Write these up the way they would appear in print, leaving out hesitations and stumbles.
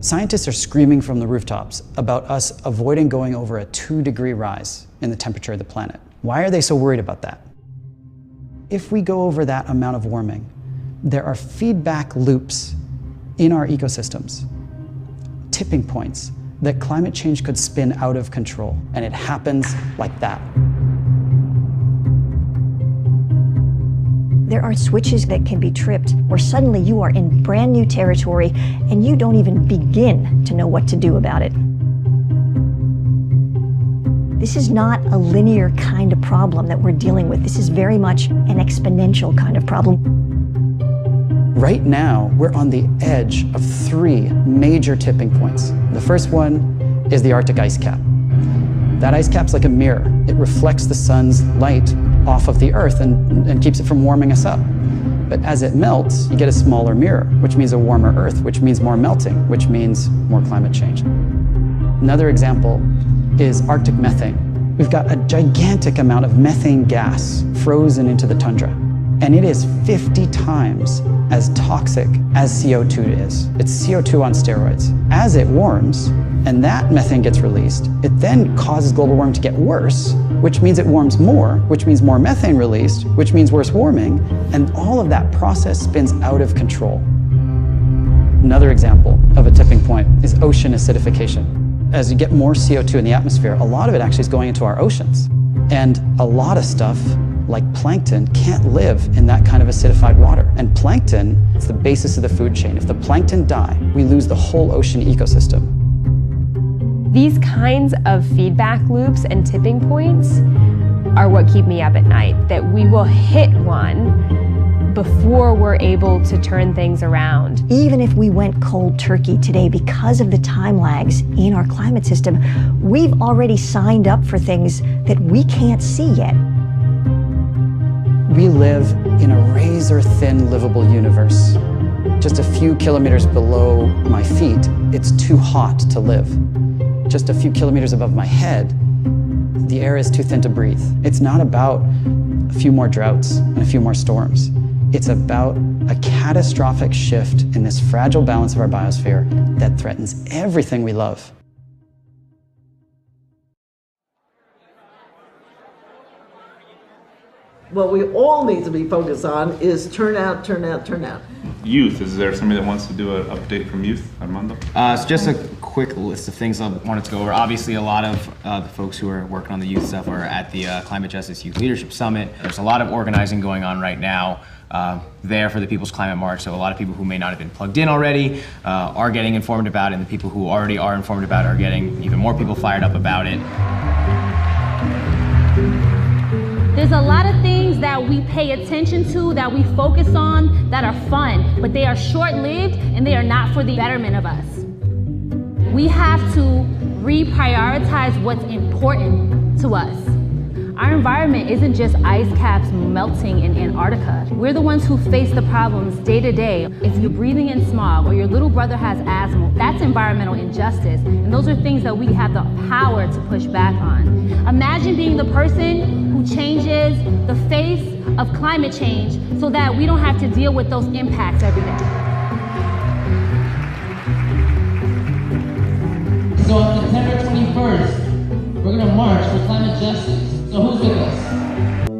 Scientists are screaming from the rooftops about us avoiding going over a 2-degree rise in the temperature of the planet. Why are they so worried about that? If we go over that amount of warming, there are feedback loops in our ecosystems, tipping points that climate change could spin out of control, and it happens like that. There are switches that can be tripped where suddenly you are in brand new territory and you don't even begin to know what to do about it. This is not a linear kind of problem that we're dealing with. This is very much an exponential kind of problem. Right now, we're on the edge of 3 major tipping points. The first one is the Arctic ice cap. That ice cap's like a mirror. It reflects the sun's light off of the Earth and keeps it from warming us up. But as it melts, you get a smaller mirror, which means a warmer Earth, which means more melting, which means more climate change. Another example is Arctic methane. We've got a gigantic amount of methane gas frozen into the tundra, and it is 50 times as toxic as CO2 is. It's CO2 on steroids. As it warms, and that methane gets released, it then causes global warming to get worse, which means it warms more, which means more methane released, which means worse warming, and all of that process spins out of control. Another example of a tipping point is ocean acidification. As you get more CO2 in the atmosphere, a lot of it actually is going into our oceans. And a lot of stuff, like plankton, can't live in that kind of acidified water. And plankton is the basis of the food chain. If the plankton die, we lose the whole ocean ecosystem. These kinds of feedback loops and tipping points are what keep me up at night, that we will hit one before we're able to turn things around. Even if we went cold turkey today because of the time lags in our climate system, we've already signed up for things that we can't see yet. We live in a razor-thin livable universe. Just a few kilometers below my feet, it's too hot to live. Just a few kilometers above my head, the air is too thin to breathe. It's not about a few more droughts and a few more storms. It's about a catastrophic shift in this fragile balance of our biosphere that threatens everything we love. What we all need to be focused on is turnout, turnout, turnout. Youth, is there somebody that wants to do an update from youth, Armando? It's just a quick list of things I wanted to go over. Obviously, a lot of the folks who are working on the youth stuff are at the Climate Justice Youth Leadership Summit. There's a lot of organizing going on right now there for the People's Climate March, so a lot of people who may not have been plugged in already are getting informed about it, and the people who already are informed about it are getting even more people fired up about it. There's a lot of things that we pay attention to, that we focus on, that are fun, but they are short-lived and they are not for the betterment of us. We have to reprioritize what's important to us. Our environment isn't just ice caps melting in Antarctica. We're the ones who face the problems day to day. If you're breathing in smog or your little brother has asthma, that's environmental injustice. And those are things that we have the power to push back on. Imagine being the person who changes the face of climate change so that we don't have to deal with those impacts every day. So on September 21st, we're going to march for climate justice. So who's with us?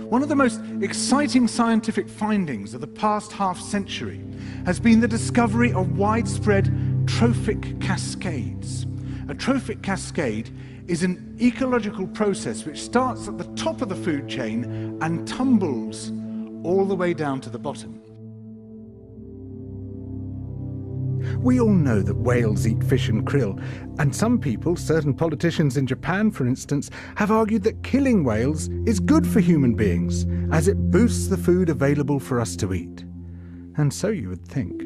One of the most exciting scientific findings of the past half-century has been the discovery of widespread trophic cascades. A trophic cascade is an ecological process which starts at the top of the food chain and tumbles all the way down to the bottom. We all know that whales eat fish and krill, and some people, certain politicians in Japan for instance, have argued that killing whales is good for human beings, as it boosts the food available for us to eat. And so you would think.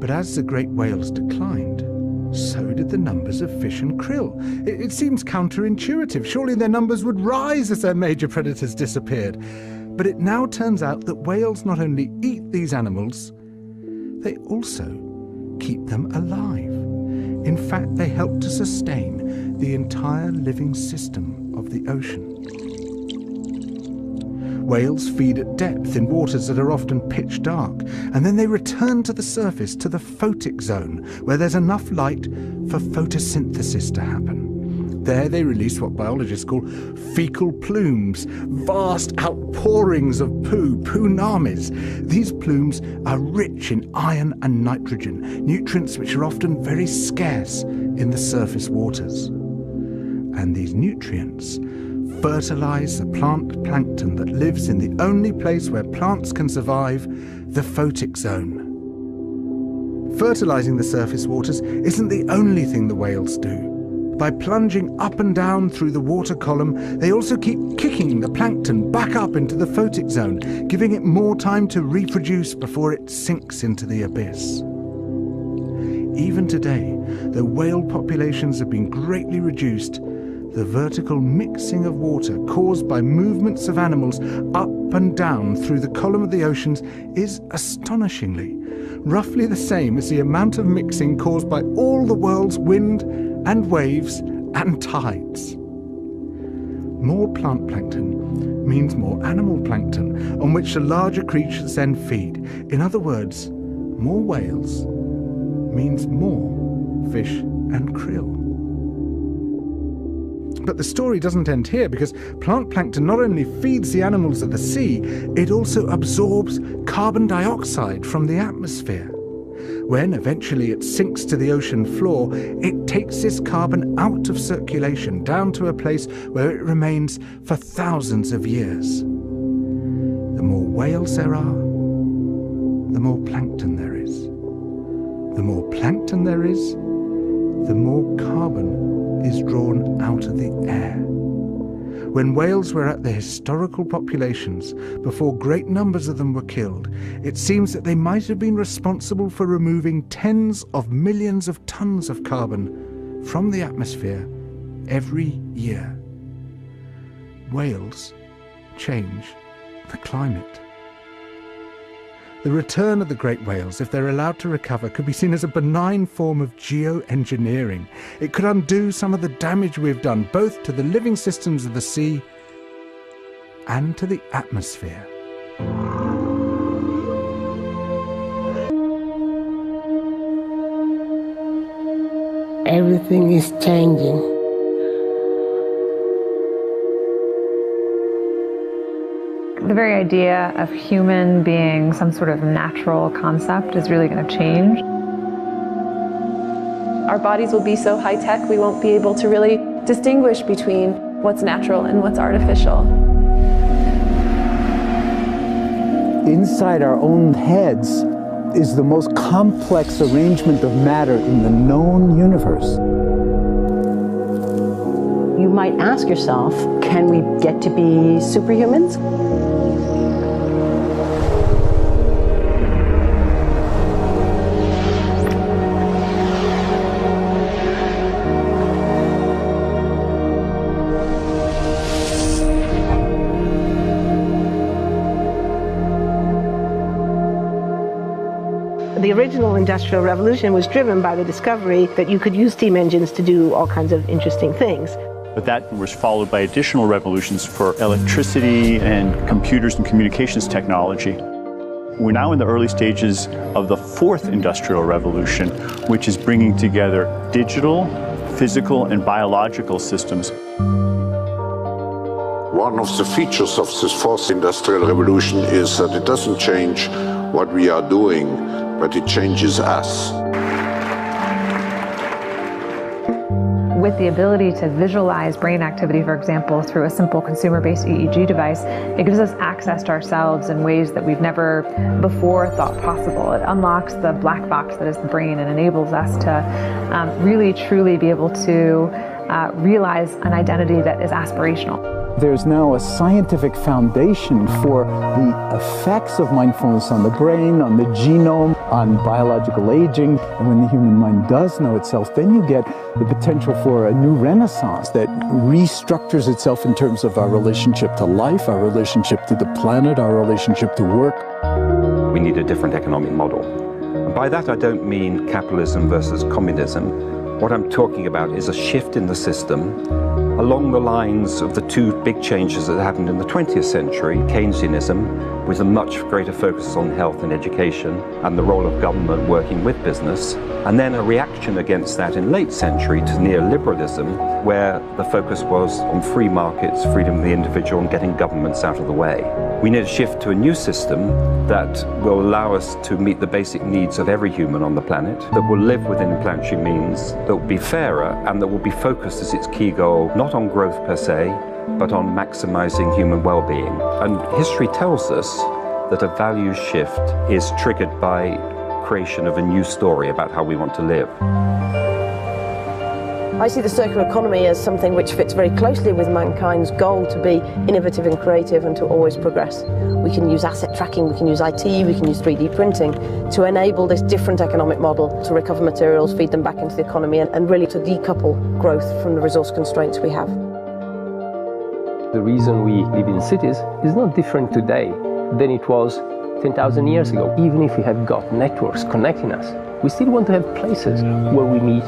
But as the great whales declined, so did the numbers of fish and krill. It seems counterintuitive. Surely their numbers would rise as their major predators disappeared. But it now turns out that whales not only eat these animals, they also keep them alive. In fact, they help to sustain the entire living system of the ocean. Whales feed at depth in waters that are often pitch dark, and then they return to the surface, to the photic zone, where there's enough light for photosynthesis to happen. There they release what biologists call fecal plumes, vast outpourings of poo, poonamis. These plumes are rich in iron and nitrogen, nutrients which are often very scarce in the surface waters. And these nutrients fertilize the plant plankton that lives in the only place where plants can survive, the photic zone. Fertilizing the surface waters isn't the only thing the whales do. By plunging up and down through the water column, they also keep kicking the plankton back up into the photic zone, giving it more time to reproduce before it sinks into the abyss. Even today, though whale populations have been greatly reduced, the vertical mixing of water caused by movements of animals up and down through the column of the oceans is astonishingly roughly the same as the amount of mixing caused by all the world's wind and waves and tides. More plant plankton means more animal plankton, on which the larger creatures then feed. In other words, more whales means more fish and krill. But the story doesn't end here, because plant plankton not only feeds the animals of the sea, it also absorbs carbon dioxide from the atmosphere. When eventually it sinks to the ocean floor, it takes this carbon out of circulation down to a place where it remains for thousands of years. The more whales there are, the more plankton there is. The more plankton there is, the more carbon is drawn out of the air. When whales were at their historical populations, before great numbers of them were killed, it seems that they might have been responsible for removing tens of millions of tons of carbon from the atmosphere every year. Whales change the climate. The return of the great whales, if they're allowed to recover, could be seen as a benign form of geoengineering. It could undo some of the damage we've done, both to the living systems of the sea and to the atmosphere. Everything is changing. The very idea of human being some sort of natural concept is really going to change. Our bodies will be so high-tech, we won't be able to really distinguish between what's natural and what's artificial. Inside our own heads is the most complex arrangement of matter in the known universe. You might ask yourself, can we get to be superhumans? The original Industrial Revolution was driven by the discovery that you could use steam engines to do all kinds of interesting things. But that was followed by additional revolutions for electricity and computers and communications technology. We're now in the early stages of the fourth industrial revolution, which is bringing together digital, physical, and biological systems. One of the features of this fourth industrial revolution is that it doesn't change what we are doing, but it changes us. With the ability to visualize brain activity, for example, through a simple consumer-based EEG device, it gives us access to ourselves in ways that we've never before thought possible. It unlocks the black box that is the brain and enables us to really, truly be able to realize an identity that is aspirational. There's now a scientific foundation for the effects of mindfulness on the brain, on the genome, on biological aging. And when the human mind does know itself, then you get the potential for a new renaissance that restructures itself in terms of our relationship to life, our relationship to the planet, our relationship to work. We need a different economic model. And by that I don't mean capitalism versus communism. What I'm talking about is a shift in the system along the lines of the two big changes that happened in the 20th century, Keynesianism, with a much greater focus on health and education and the role of government working with business, and then a reaction against that in late century to neoliberalism, where the focus was on free markets, freedom of the individual, and getting governments out of the way. We need a shift to a new system that will allow us to meet the basic needs of every human on the planet, that will live within planetary means, that will be fairer, and that will be focused as its key goal, not on growth per se, but on maximizing human well-being. And history tells us that a values shift is triggered by creation of a new story about how we want to live. I see the circular economy as something which fits very closely with mankind's goal to be innovative and creative and to always progress. We can use asset tracking, we can use IT, we can use 3D printing to enable this different economic model to recover materials, feed them back into the economy, and really to decouple growth from the resource constraints we have. The reason we live in cities is not different today than it was 10,000 years ago. Even if we have got networks connecting us, we still want to have places where we meet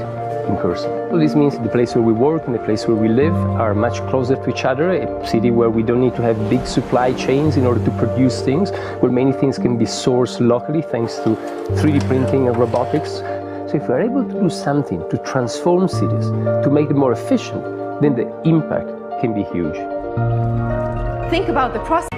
in person. So this means the place where we work and the place where we live are much closer to each other, a city where we don't need to have big supply chains in order to produce things, where many things can be sourced locally thanks to 3D printing and robotics. So if we're able to do something to transform cities, to make them more efficient, then the impact can be huge. Think about the process.